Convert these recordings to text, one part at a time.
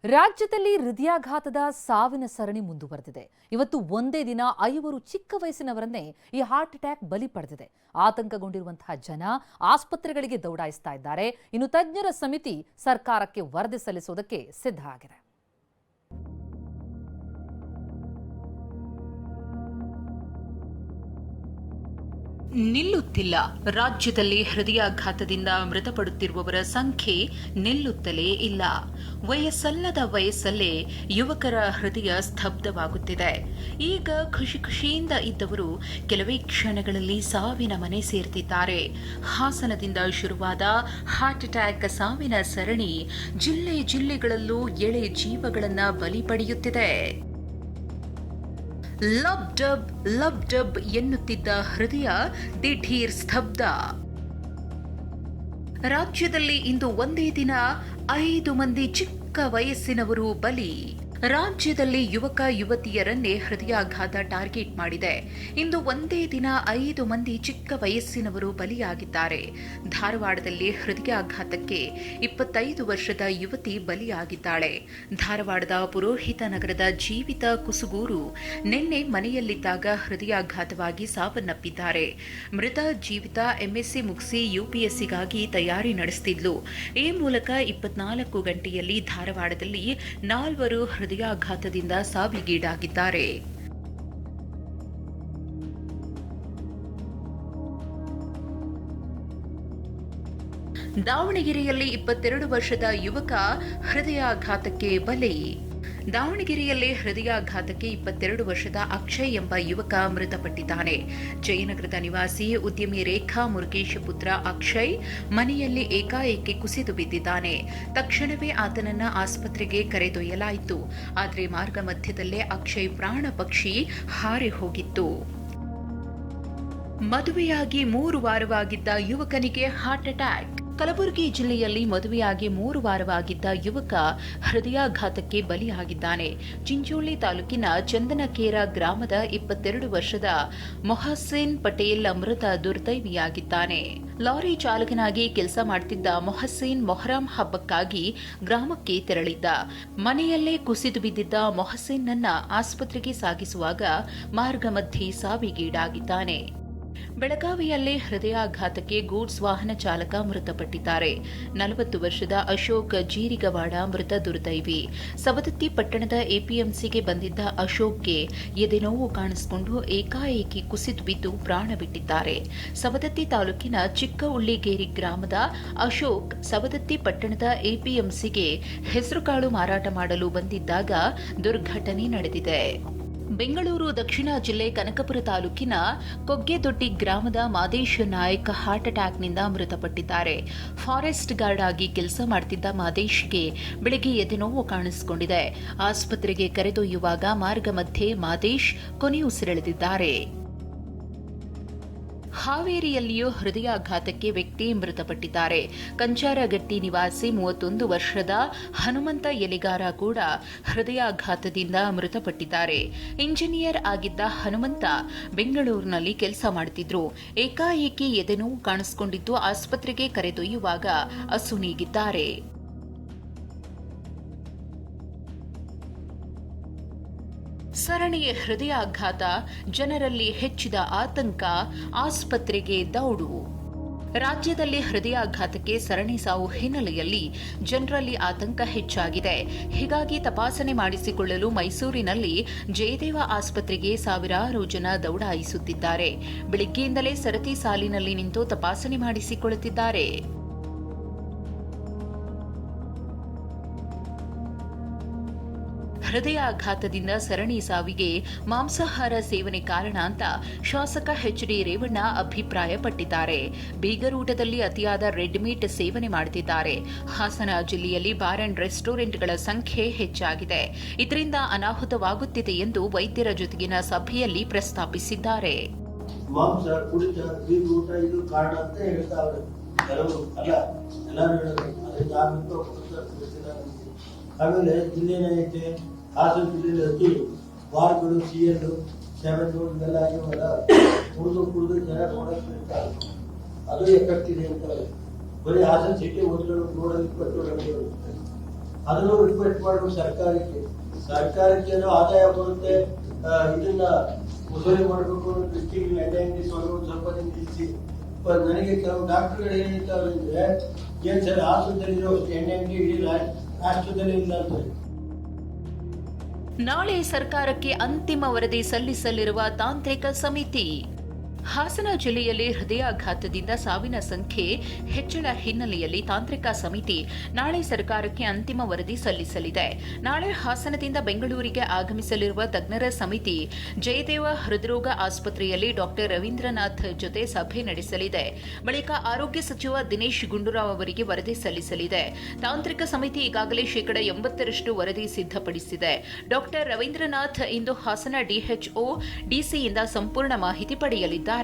ರಾಜ್ಯದಲ್ಲಿ ಹೃದಯಾಘಾತದ ಸಾವಿನ ಸರಣಿ ಮುಂದುವರೆದಿದೆ. ಇವತ್ತು ಒಂದೇ ದಿನ 5 ಚಿಕ್ಕ ವಯಸ್ಸಿನವರನ್ನೇ ಈ ಹಾರ್ಟ್ ಅಟ್ಯಾಕ್ ಬಲಿ ಪಡೆದಿದೆ. ಆತಂಕಗೊಂಡಿರುವಂತಹ ಜನ ಆಸ್ಪತ್ರೆಗಳಿಗೆ ದೌಡಾಯಿಸ್ತಾ ಇದ್ದಾರೆ. ಇನ್ನು ತಜ್ಞರ ಸಮಿತಿ ಸರ್ಕಾರಕ್ಕೆ ವರದಿ ಸಲ್ಲಿಸುವುದಕ್ಕೆ ಸಿದ್ಧ ಆಗಿದೆ. ನಿಲ್ಲುತ್ತಿಲ್ಲ. ರಾಜ್ಯದಲ್ಲಿ ಹೃದಯಾಘಾತದಿಂದ ಮೃತಪಡುತ್ತಿರುವವರ ಸಂಖ್ಯೆ ನಿಲ್ಲುತ್ತಲೇ ಇಲ್ಲ. ವಯಸ್ಸಲ್ಲದ ವಯಸ್ಸಲ್ಲೇ ಯುವಕರ ಹೃದಯ ಸ್ತಬ್ಧವಾಗುತ್ತಿದೆ. ಈಗ ಖುಷಿಯಿಂದ ಇದ್ದವರು ಕೆಲವೇ ಕ್ಷಣಗಳಲ್ಲಿ ಸಾವಿನ ಮನೆ ಸೇರ್ತಿದ್ದಾರೆ. ಹಾಸನದಿಂದ ಶುರುವಾದ ಹಾರ್ಟ್ ಅಟ್ಯಾಕ್ ಸಾವಿನ ಸರಣಿ ಜಿಲ್ಲೆಗಳಲ್ಲೂ ಎಳೆ ಜೀವಗಳನ್ನ ಬಲಿ ಪಡೆಯುತ್ತಿದೆ. ಲಬ್ ಡಬ್ ಎನ್ನುತ್ತಿದ್ದ ಹೃದಯ ದಿಢೀರ್ ಸ್ತಬ್ಧ. ರಾಜ್ಯದಲ್ಲಿ ಇಂದು ಒಂದೇ ದಿನ 5 ಮಂದಿ ಚಿಕ್ಕ ವಯಸ್ಸಿನವರು ಬಲಿ. ರಾಜ್ಯದಲ್ಲಿ ಯುವಕ ಯುವತಿಯರನ್ನೇ ಹೃದಯಾಘಾತ ಟಾರ್ಗೆಟ್ ಮಾಡಿದೆ. ಇಂದು ಒಂದೇ ದಿನ 5 ಮಂದಿ ಚಿಕ್ಕ ವಯಸ್ಸಿನವರು ಬಲಿಯಾಗಿದ್ದಾರೆ. ಧಾರವಾಡದಲ್ಲಿ ಹೃದಯಾಘಾತಕ್ಕೆ 25 ವರ್ಷದ ಯುವತಿ ಬಲಿಯಾಗಿದ್ದಾಳೆ. ಧಾರವಾಡದ ಪುರೋಹಿತ ನಗರದ ಜೀವಿತ ಕುಸುಗೂರು ನಿನ್ನೆ ಮನೆಯಲ್ಲಿದ್ದಾಗ ಹೃದಯಾಘಾತವಾಗಿ ಸಾವನ್ನಪ್ಪಿದ್ದಾರೆ. ಮೃತ ಜೀವಿತ ಎಂಎಸ್ಸಿ ಮುಗಿಸಿ ಯುಪಿಎಸ್ಸಿಗಾಗಿ ತಯಾರಿ ನಡೆಸುತ್ತಿದ್ಲು. ಈ ಮೂಲಕ 24 ಗಂಟೆಯಲ್ಲಿ ಧಾರವಾಡದಲ್ಲಿ 4 ಹೃದಯಾಘಾತದಿಂದ ಸಾವಿಗೀಡಾಗಿದ್ದಾರೆ. ದಾವಣಗೆರೆಯಲ್ಲಿ 22 ವರ್ಷದ ಯುವಕ ಹೃದಯಾಘಾತಕ್ಕೆ ಬಲಿ. ದಾವಣಗೆರೆಯಲ್ಲಿ ಹೃದಯಾಘಾತಕ್ಕೆ 22 ವರ್ಷದ ಅಕ್ಷಯ್ ಎಂಬ ಯುವಕ ಮೃತಪಟ್ಟಿದ್ದಾನೆ. ಜಯನಗರದ ನಿವಾಸಿ ಉದ್ಯಮಿ ರೇಖಾ ಮುರುಗೇಶ್ ಪುತ್ರ ಅಕ್ಷಯ್ ಮನೆಯಲ್ಲಿ ಏಕಾಏಕಿ ಕುಸಿದು ಬಿದ್ದಿದ್ದಾನೆ. ತಕ್ಷಣವೇ ಆತನನ್ನ ಆಸ್ಪತ್ರೆಗೆ ಕರೆದೊಯ್ಯಲಾಯಿತು. ಆದರೆ ಮಾರ್ಗ ಮಧ್ಯದಲ್ಲೇ ಅಕ್ಷಯ್ ಪ್ರಾಣ ಪಕ್ಷಿ ಹಾರಿ ಹೋಗಿತ್ತು. ಮದುವೆಯಾಗಿ 3 ವಾರವಾಗಿದ್ದ ಯುವಕನಿಗೆ ಹಾರ್ಟ್ ಅಟ್ಯಾಕ್. ಕಲಬುರಗಿ ಜಿಲ್ಲೆಯಲ್ಲಿ ಮದುವೆಯಾಗಿ 3 ವಾರವಾಗಿದ್ದ ಯುವಕ ಹೃದಯಾಘಾತಕ್ಕೆ ಬಲಿಯಾಗಿದ್ದಾನೆ. ಚಿಂಚೋಳಿ ತಾಲೂಕಿನ ಚಂದನಕೇರ ಗ್ರಾಮದ 22 ವರ್ಷದ ಮೊಹಸಿನ್ ಪಟೇಲ್ ಮೃತ ದುರ್ದೈವಿಯಾಗಿದ್ದಾನೆ. ಲಾರಿ ಚಾಲಕನಾಗಿ ಕೆಲಸ ಮಾಡುತ್ತಿದ್ದ ಮೊಹಸಿನ್ ಮೊಹರಂ ಹಬ್ಬಕ್ಕಾಗಿ ಗ್ರಾಮಕ್ಕೆ ತೆರಳಿದ್ದ. ಮನೆಯಲ್ಲೇ ಕುಸಿದು ಬಿದ್ದಿದ್ದ ಮೊಹಸಿನ್ನನ್ನ ಆಸ್ಪತ್ರೆಗೆ ಸಾಗಿಸುವಾಗ ಮಾರ್ಗ ಮಧ್ಯೆ ಸಾವಿಗೀಡಾಗಿದ್ದಾನೆ. ಬೆಳಗಾವಿಯಲ್ಲಿ ಹೃದಯಾಘಾತಕ್ಕೆ ಗೂಡ್ಸ್ ವಾಹನ ಚಾಲಕ ಮೃತಪಟ್ಟಿದ್ದಾರೆ. 40 ವರ್ಷದ ಅಶೋಕ್ ಜೀರಿಗವಾಡ ಮೃತ ದುರ್ದೈವಿ. ಸವದತ್ತಿ ಪಟ್ಟಣದ ಎಪಿಎಂಸಿಗೆ ಬಂದಿದ್ದ ಅಶೋಕ್ಗೆ ಎದೆನೋವು ಕಾಣಿಸಿಕೊಂಡು ಏಕಾಏಕಿ ಕುಸಿದು ಬಿದ್ದು ಪ್ರಾಣ ಬಿಟ್ಟಿದ್ದಾರೆ. ಸವದತ್ತಿ ತಾಲೂಕಿನ ಚಿಕ್ಕ ಉಳ್ಳಿಗೇರಿ ಗ್ರಾಮದ ಅಶೋಕ್ ಸವದತ್ತಿ ಪಟ್ಟಣದ ಎಪಿಎಂಸಿಗೆ ಹೆಸರುಕಾಳು ಮಾರಾಟ ಮಾಡಲು ಬಂದಿದ್ದಾಗ ದುರ್ಘಟನೆ ನಡೆದಿದೆ. ಬೆಂಗಳೂರು ದಕ್ಷಿಣ ಜಿಲ್ಲೆ ಕನಕಪುರ ತಾಲೂಕಿನ ಕೊಗ್ಗೆದೊಡ್ಡಿ ಗ್ರಾಮದ ಮಾದೇಶ್ ನಾಯಕ್ ಹಾರ್ಟ್ ಅಟ್ಯಾಕ್ನಿಂದ ಮೃತಪಟ್ಟಿದ್ದಾರೆ. ಫಾರೆಸ್ಟ್ ಗಾರ್ಡ್ ಆಗಿ ಕೆಲಸ ಮಾಡುತ್ತಿದ್ದ ಮಾದೇಶ್ಗೆ ಬೆಳಗ್ಗೆ ಎದೆನೋವು ಕಾಣಿಸಿಕೊಂಡಿದೆ. ಆಸ್ಪತ್ರೆಗೆ ಕರೆದೊಯ್ಯುವಾಗ ಮಾರ್ಗ ಮಧ್ಯೆ ಮಾದೇಶ್ ಕೊನೆಯುಸಿರೆಳೆದಿದ್ದಾರೆ. ಹಾವೇರಿಯಲ್ಲಿಯೂ ಹೃದಯಾಘಾತಕ್ಕೆ ವ್ಯಕ್ತಿ ಮೃತಪಟ್ಟಿದ್ದಾರೆ. ಕಂಚಾರಗಟ್ಟಿ ನಿವಾಸಿ 31 ವರ್ಷದ ಹನುಮಂತ ಎಲೆಗಾರ ಕೂಡ ಹೃದಯಾಘಾತದಿಂದ ಮೃತಪಟ್ಟಿದ್ದಾರೆ. ಇಂಜಿನಿಯರ್ ಆಗಿದ್ದ ಹನುಮಂತ ಬೆಂಗಳೂರಿನಲ್ಲಿ ಕೆಲಸ ಮಾಡುತ್ತಿದ್ರು. ಏಕಾಏಕಿ ಎದೆನೋವು ಕಾಣಿಸಿಕೊಂಡಿದ್ದು ಆಸ್ಪತ್ರೆಗೆ ಕರೆದೊಯ್ಯುವಾಗ ಅಸುನೀಗಿದ್ದಾರೆ. ಸರಣಿಯ ಹೃದಯಾಘಾತ, ಜನರಲ್ಲಿ ಹೆಚ್ಚಿದ ಆತಂಕ, ಆಸ್ಪತ್ರೆಗೆ ದೌಡು. ರಾಜ್ಯದಲ್ಲಿ ಹೃದಯಾಘಾತಕ್ಕೆ ಸರಣಿ ಸಾವು ಹಿನ್ನೆಲೆಯಲ್ಲಿ ಜನರಲ್ಲಿ ಆತಂಕ ಹೆಚ್ಚಾಗಿದೆ. ಹೀಗಾಗಿ ತಪಾಸಣೆ ಮಾಡಿಸಿಕೊಳ್ಳಲು ಮೈಸೂರಿನಲ್ಲಿ ಜಯದೇವ ಆಸ್ಪತ್ರೆಗೆ ಸಾವಿರಾರು ಜನ ದೌಡಾಯಿಸುತ್ತಿದ್ದಾರೆ. ಬೆಳಿಗ್ಗೆಯಿಂದಲೇ ಸರತಿ ಸಾಲಿನಲ್ಲಿ ನಿಂತು ತಪಾಸಣೆ ಮಾಡಿಸಿಕೊಳ್ಳುತ್ತಿದ್ದಾರೆ. ಹೃದಯಾಘಾತದಿಂದ ಸರಣಿ ಸಾವಿಗೆ ಮಾಂಸಾಹಾರ ಸೇವನೆ ಕಾರಣ ಅಂತ ಶಾಸಕ ಎಚ್.ಡಿ. ರೇವಣ್ಣ ಅಭಿಪ್ರಾಯಪಟ್ಟಿದ್ದಾರೆ. ಬೀಗರೂಟದಲ್ಲಿ ಅತಿಯಾದ ರೆಡ್ ಮೀಟ್ ಸೇವನೆ ಮಾಡುತ್ತಿದ್ದಾರೆ. ಹಾಸನ ಜಿಲ್ಲೆಯಲ್ಲಿ ಬಾರ್ ಅಂಡ್ ರೆಸ್ಟೋರೆಂಟ್ಗಳ ಸಂಖ್ಯೆ ಹೆಚ್ಚಾಗಿದೆ. ಇದರಿಂದ ಅನಾಹುತವಾಗುತ್ತಿದೆ ಎಂದು ವೈದ್ಯರ ಜೊತೆಗಿನ ಸಭೆಯಲ್ಲಿ ಪ್ರಸ್ತಾಪಿಸಿದ್ದಾರೆ. ಹಾಸನ ಜಿಲ್ಲೆಯಲ್ಲಿ ಅತಿ ಬಾರ್ಗಳು ಸಿಎಲ್ಲು 7 ಇವೆಲ್ಲ ಆಗಿವಲ್ಲ, ಕುಡಿದು ಜನ ನೋಡೋಕೆ ಅದು ಎಫೆಕ್ಟ್ ಇದೆ ಅಂತ. ಬರೀ ಹಾಸನ ಸಿಟಿ ಹೋಟೆಲ್ ರೋಡಲ್ಲಿ 20 ಅದನ್ನು ರಿಕ್ವೆಸ್ಟ್ ಮಾಡಬೇಕು ಸರ್ಕಾರಕ್ಕೇನೋ ಆದಾಯ ಬರುತ್ತೆ, ಇದನ್ನ ವಸೂಲಿ ಮಾಡಬೇಕು ಅನ್ನೋ ದೃಷ್ಟಿಗೆ ಎಣ್ಣೆ ಅಂಗಡಿ ಸ್ವಲ್ಪ ದಿನ ನಿಲ್ಲಿಸಿ. ನನಗೆ ಕೆಲವು ಡಾಕ್ಟರ್ಗಳು ಏನ್ ಹೇಳ್ತಾರೆ ಅಂದ್ರೆ, ಏನ್ ಸರ್ ಆಸ್ಪತ್ರೆಯಲ್ಲಿರೋ ಎಣ್ಣೆ ಅಂಗಡಿ ಇಡೀ ರಾಷ್ಟ್ರದಲ್ಲಿ ಇಲ್ಲ ಅಂತ. ನಾಳೆ ಸರ್ಕಾರಕ್ಕೆ ಅಂತಿಮ ವರದಿ ಸಲ್ಲಿಸಲಿರುವ ತಾಂತ್ರಿಕ ಸಮಿತಿ. ಹಾಸನ ಜಿಲ್ಲೆಯಲ್ಲಿ ಹೃದಯಾಘಾತದಿಂದ ಸಾವಿನ ಸಂಖ್ಯೆ ಹೆಚ್ಚಳ ಹಿನ್ನೆಲೆಯಲ್ಲಿ ತಾಂತ್ರಿಕ ಸಮಿತಿ ನಾಳೆ ಸರ್ಕಾರಕ್ಕೆ ಅಂತಿಮ ವರದಿ ಸಲ್ಲಿಸಲಿದೆ. ನಾಳೆ ಹಾಸನದಿಂದ ಬೆಂಗಳೂರಿಗೆ ಆಗಮಿಸಲಿರುವ ತಜ್ಞರ ಸಮಿತಿ ಜಯದೇವ ಹೃದ್ರೋಗ ಆಸ್ಪತ್ರೆಯಲ್ಲಿ ಡಾಕ್ಟರ್ ರವೀಂದ್ರನಾಥ್ ಜೊತೆ ಸಭೆ ನಡೆಸಲಿದೆ. ಬಳಿಕ ಆರೋಗ್ಯ ಸಚಿವ ದಿನೇಶ್ ಗುಂಡೂರಾವ್ ಅವರಿಗೆ ವರದಿ ಸಲ್ಲಿಸಲಿದೆ. ತಾಂತ್ರಿಕ ಸಮಿತಿ ಈಗಾಗಲೇ 80% ವರದಿ ಸಿದ್ಧಪಡಿಸಿದೆ. ಡಾಕ್ಟರ್ ರವೀಂದ್ರನಾಥ್ ಇಂದು ಹಾಸನ ಡಿಎಚ್ಒ ಡಿಸಿಯಿಂದ ಸಂಪೂರ್ಣ ಮಾಹಿತಿ ಪಡೆಯಲಿದ್ದಾರೆ.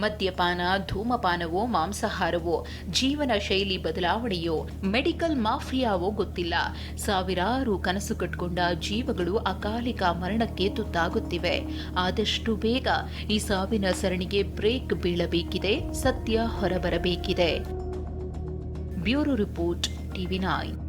ಮದ್ಯಪಾನ, ಧೂಮಪಾನವೋ, ಮಾಂಸಾಹಾರವೋ, ಜೀವನ ಶೈಲಿ ಬದಲಾವಣೆಯೋ, ಮೆಡಿಕಲ್ ಮಾಫಿಯಾವೋ ಗೊತ್ತಿಲ್ಲ, ಸಾವಿರಾರು ಕನಸು ಕಟ್ಟಿಕೊಂಡ ಜೀವಗಳು ಅಕಾಲಿಕ ಮರಣಕ್ಕೆ ತುತ್ತಾಗುತ್ತಿವೆ. ಆದಷ್ಟು ಬೇಗ ಈ ಸಾವಿನ ಸರಣಿಗೆ ಬ್ರೇಕ್ ಬೀಳಬೇಕಿದೆ, ಸತ್ಯ ಹೊರಬರಬೇಕಿದೆ. Bureau report, TV9.